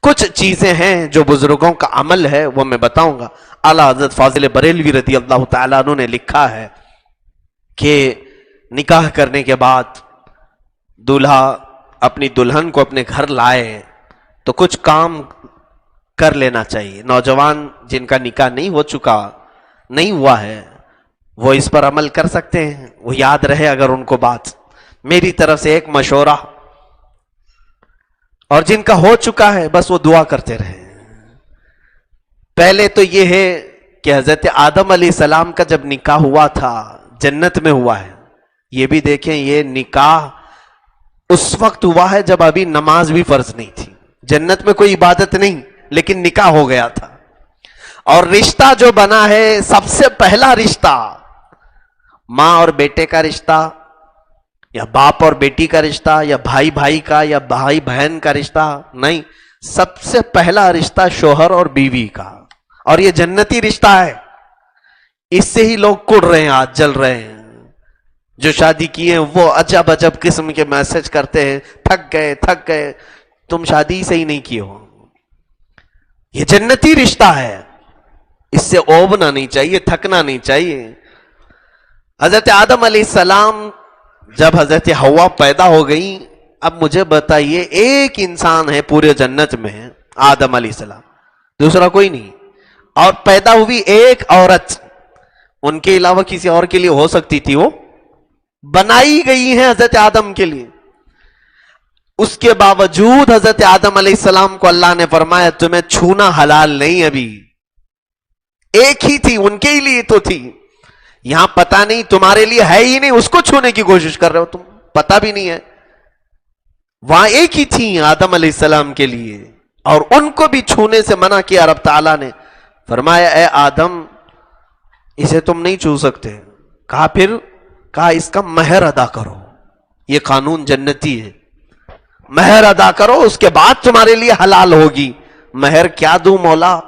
کچھ چیزیں ہیں جو بزرگوں کا عمل ہے وہ میں بتاؤں گا. اعلیٰ حضرت فاضل بریلوی رضی اللہ تعالیٰ عنہ نے لکھا ہے کہ نکاح کرنے کے بعد دولہا اپنی دلہن کو اپنے گھر لائے تو کچھ کام کر لینا چاہیے. نوجوان جن کا نکاح نہیں ہوا ہے وہ اس پر عمل کر سکتے ہیں. وہ یاد رہے اگر ان کو بات میری طرف سے ایک مشورہ, اور جن کا ہو چکا ہے بس وہ دعا کرتے رہے. پہلے تو یہ ہے کہ حضرت آدم علیہ السلام کا جب نکاح ہوا تھا جنت میں ہوا ہے. یہ بھی دیکھیں یہ نکاح اس وقت ہوا ہے جب ابھی نماز بھی فرض نہیں تھی. جنت میں کوئی عبادت نہیں لیکن نکاح ہو گیا تھا. اور رشتہ جو بنا ہے سب سے پہلا رشتہ ماں اور بیٹے کا رشتہ, یا باپ اور بیٹی کا رشتہ, یا بھائی بھائی کا, یا بھائی بہن کا رشتہ نہیں. سب سے پہلا رشتہ شوہر اور بیوی کا, اور یہ جنتی رشتہ ہے. اس سے ہی لوگ کڑ رہے ہیں, آج جل رہے ہیں. جو شادی کیے ہیں وہ عجب عجب قسم کے میسج کرتے ہیں, تھک گئے. تم شادی سے ہی نہیں کیے ہو. یہ جنتی رشتہ ہے, اس سے اوبنا نہیں چاہیے, تھکنا نہیں چاہیے. حضرت آدم علیہ السلام جب حضرت حوا پیدا ہو گئی, اب مجھے بتائیے ایک انسان ہے پورے جنت میں, آدم علیہ السلام, دوسرا کوئی نہیں. اور پیدا ہوئی ایک عورت, ان کے علاوہ کسی اور کے لیے ہو سکتی تھی, وہ بنائی گئی ہے حضرت آدم کے لیے. اس کے باوجود حضرت آدم علیہ السلام کو اللہ نے فرمایا تمہیں چھونا حلال نہیں. ابھی ایک ہی تھی, ان کے ہی لیے تو تھی. یہاں پتہ نہیں تمہارے لیے ہے ہی نہیں, اس کو چھونے کی کوشش کر رہے ہو تم, پتہ بھی نہیں ہے. وہاں ایک ہی تھی آدم علیہ السلام کے لیے, اور ان کو بھی چھونے سے منع کیا. رب تعالیٰ نے فرمایا اے آدم اسے تم نہیں چھو سکتے. کہا اس کا مہر ادا کرو. یہ قانون جنتی ہے, مہر ادا کرو اس کے بعد تمہارے لیے حلال ہوگی. مہر کیا دوں مولا؟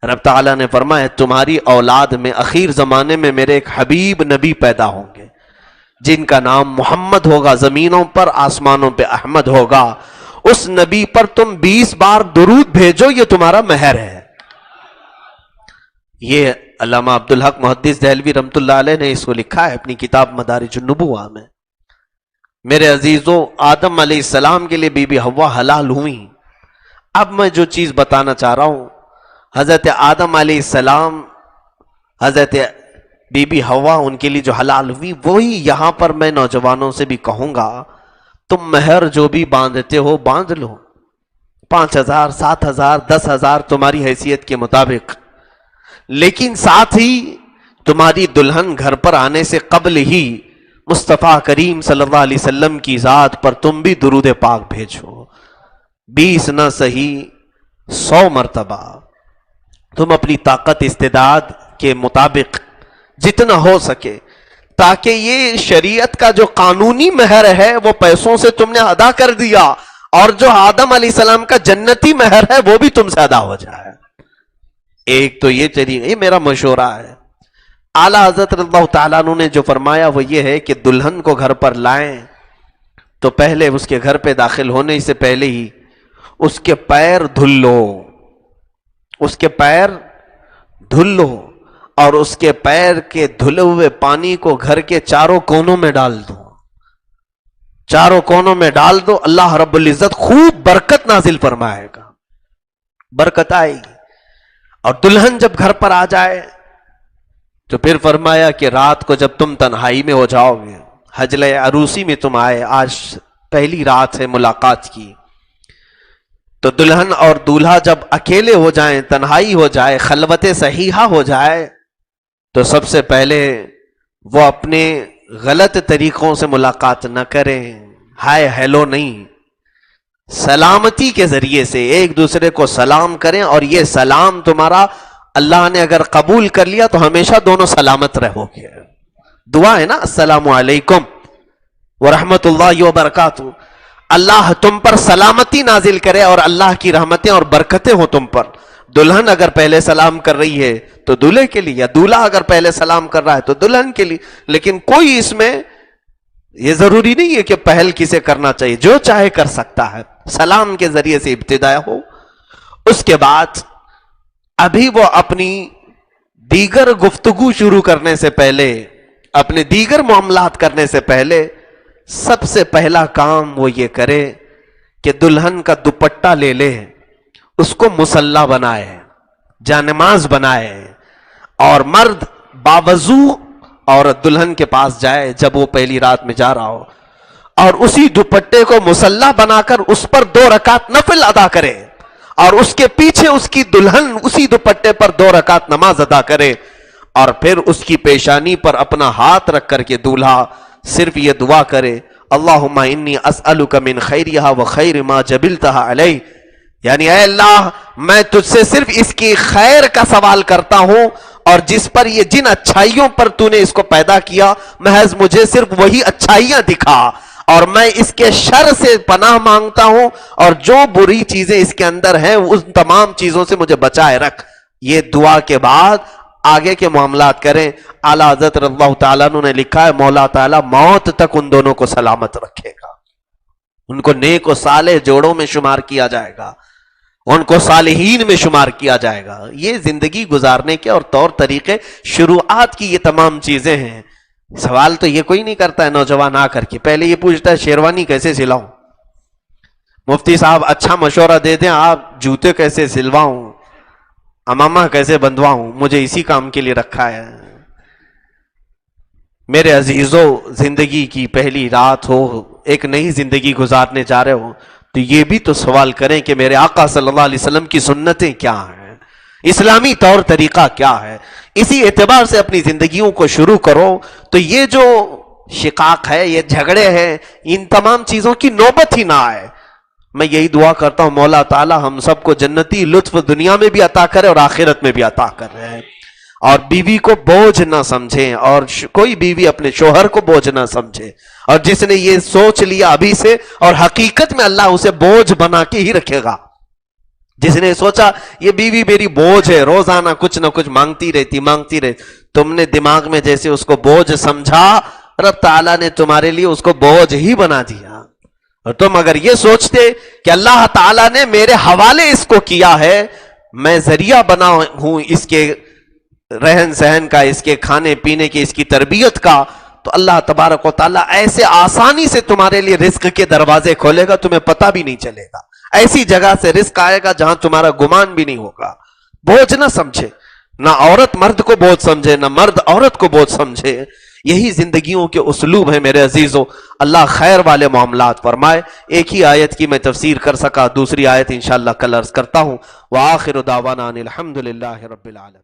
رب تعالیٰ نے فرمایا تمہاری اولاد میں اخیر زمانے میں میرے ایک حبیب نبی پیدا ہوں گے جن کا نام محمد ہوگا, زمینوں پر آسمانوں پہ احمد ہوگا. اس نبی پر تم 20 بار درود بھیجو, یہ تمہارا مہر ہے. یہ علامہ عبدالحق محدث دہلوی رحمۃ اللہ علیہ نے اس کو لکھا ہے اپنی کتاب مدارج النبوہ میں. میرے عزیزو, آدم علیہ السلام کے لیے بی بی حوا حلال ہوئی. اب میں جو چیز بتانا چاہ رہا ہوں, حضرت آدم علیہ السلام, حضرت بی بی حوا ان کے لیے جو حلال ہوئی, وہی یہاں پر میں نوجوانوں سے بھی کہوں گا تم مہر جو بھی باندھتے ہو باندھ لو, 5,000 7,000 10,000 تمہاری حیثیت کے مطابق. لیکن ساتھ ہی تمہاری دلہن گھر پر آنے سے قبل ہی مصطفیٰ کریم صلی اللہ علیہ وسلم کی ذات پر تم بھی درود پاک بھیجو. 20 نہ سہی 100 مرتبہ تم اپنی طاقت استعداد کے مطابق جتنا ہو سکے, تاکہ یہ شریعت کا جو قانونی مہر ہے وہ پیسوں سے تم نے ادا کر دیا, اور جو آدم علیہ السلام کا جنتی مہر ہے وہ بھی تم سے ادا ہو جائے. ایک تو یہ طریقہ, یہ میرا مشورہ ہے. اعلیٰ حضرت اللہ تعالیٰ عنہ نے جو فرمایا وہ یہ ہے کہ دلہن کو گھر پر لائیں تو پہلے اس کے گھر پہ داخل ہونے سے پہلے ہی اس کے پیر دھل لو, اس کے پیر دھل لو, اور اس کے پیر کے دھلے ہوئے پانی کو گھر کے چاروں کونوں میں ڈال دو. چاروں کونوں میں ڈال دو, اللہ رب العزت خوب برکت نازل فرمائے گا, برکت آئے گی. اور دلہن جب گھر پر آ جائے تو پھر فرمایا کہ رات کو جب تم تنہائی میں ہو جاؤ گے, حجلِ عروسی میں تم آئے, آج پہلی رات ہے ملاقات کی, تو دلہن اور دولہا جب اکیلے ہو جائیں, تنہائی ہو جائے, خلوت صحیحہ ہو جائے, تو سب سے پہلے وہ اپنے غلط طریقوں سے ملاقات نہ کریں. ہائے ہیلو نہیں, سلامتی کے ذریعے سے ایک دوسرے کو سلام کریں, اور یہ سلام تمہارا اللہ نے اگر قبول کر لیا تو ہمیشہ دونوں سلامت رہو گے. دعا ہے نا, السلام علیکم ورحمۃ اللہ وبرکاتہ. اللہ تم پر سلامتی نازل کرے اور اللہ کی رحمتیں اور برکتیں ہو تم پر. دلہن اگر پہلے سلام کر رہی ہے تو دولہے کے لیے, یا دولہا اگر پہلے سلام کر رہا ہے تو دلہن کے لیے. لیکن کوئی اس میں یہ ضروری نہیں ہے کہ پہل کسے کرنا چاہیے، جو چاہے کر سکتا ہے. سلام کے ذریعے سے ابتدا ہو، اس کے بعد ابھی وہ اپنی دیگر گفتگو شروع کرنے سے پہلے، اپنے دیگر معاملات کرنے سے پہلے سب سے پہلا کام وہ یہ کرے کہ دلہن کا دوپٹہ لے لے، اس کو مصلی بنائے، جانماز بنائے، اور مرد باوضو عورت دلہن کے پاس جائے جب وہ پہلی رات میں جا رہا ہو، اور اسی دوپٹے کو مصلی بنا کر اس پر 2 رکعت نفل ادا کرے، اور اس کے پیچھے اس کی دلہن اسی دوپٹے پر 2 رکعت نماز ادا کرے، اور پھر اس کی پیشانی پر اپنا ہاتھ رکھ کر کے دولہا صرف یہ دعا کرے، اللہم انی اسألک من خیرہا و خیر ما جبلتہا علیہ، یعنی اے اللہ میں تجھ سے صرف اس کی خیر کا سوال کرتا ہوں، اور جس پر یہ جن اچھائیوں پر تو نے اس کو پیدا کیا محض مجھے صرف وہی اچھائیاں دکھا، اور میں اس کے شر سے پناہ مانگتا ہوں، اور جو بری چیزیں اس کے اندر ہیں ان تمام چیزوں سے مجھے بچائے رکھ. یہ دعا کے بعد آگے کے معاملات کریں. اعلیٰ حضرت رضی اللہ تعالیٰ عنہ نے لکھا ہے مولا تعالیٰ موت تک ان دونوں کو سلامت رکھے گا، ان کو نیک و صالح جوڑوں میں شمار کیا جائے گا، ان کو صالحین میں شمار کیا جائے گا. یہ زندگی گزارنے کے اور طور طریقے شروعات کی یہ تمام چیزیں ہیں. سوال تو یہ کوئی نہیں کرتا ہے نوجوان آ کر کے، پہلے یہ پوچھتا ہے شیروانی کیسے سلاؤں، مفتی صاحب اچھا مشورہ دے دیں، آپ جوتے کیسے سلواؤں، امامہ کیسے بندواؤں، مجھے اسی کام کے لیے رکھا ہے. میرے عزیزوں، زندگی کی پہلی رات ہو، ایک نئی زندگی گزارنے جا رہے ہو، تو یہ بھی تو سوال کریں کہ میرے آقا صلی اللہ علیہ وسلم کی سنتیں کیا ہیں، اسلامی طور طریقہ کیا ہے. اسی اعتبار سے اپنی زندگیوں کو شروع کرو. تو یہ جو شقاق ہے، یہ جھگڑے ہیں، ان تمام چیزوں کی نوبت ہی نہ آئے. میں یہی دعا کرتا ہوں مولا تعالی ہم سب کو جنتی لطف دنیا میں بھی عطا کرے اور آخرت میں بھی عطا کر رہے ہیں، اور بیوی کو بوجھ نہ سمجھیں، اور کوئی بیوی اپنے شوہر کو بوجھ نہ سمجھے، اور جس نے یہ سوچ لیا ابھی سے، اور حقیقت میں اللہ اسے بوجھ بنا کے ہی رکھے گا. جس نے سوچا یہ بیوی میری بوجھ ہے، روزانہ کچھ نہ کچھ مانگتی رہتی، تم نے دماغ میں جیسے اس کو بوجھ سمجھا، رب تعالیٰ نے تمہارے لیے اس کو بوجھ ہی بنا دیا. اور تم اگر یہ سوچتے کہ اللہ تعالیٰ نے میرے حوالے اس کو کیا ہے، میں ذریعہ بنا ہوں اس کے رہن سہن کا، اس کے کھانے پینے کی، اس کی تربیت کا، تو اللہ تبارک و تعالیٰ ایسے آسانی سے تمہارے لیے رزق کے دروازے کھولے گا، تمہیں پتہ بھی نہیں چلے گا. ایسی جگہ سے رزق آئے گا جہاں تمہارا گمان بھی نہیں ہوگا. بوجھ نہ سمجھے، نہ عورت مرد کو بوجھ سمجھے، نہ مرد عورت کو بوجھ سمجھے. یہی زندگیوں کے اسلوب ہیں میرے عزیزوں. اللہ خیر والے معاملات فرمائے. ایک ہی آیت کی میں تفسیر کر سکا، دوسری آیت انشاءاللہ کل عرض کرتا ہوں. وآخر دعوانا ان الحمدللہ رب العالمین.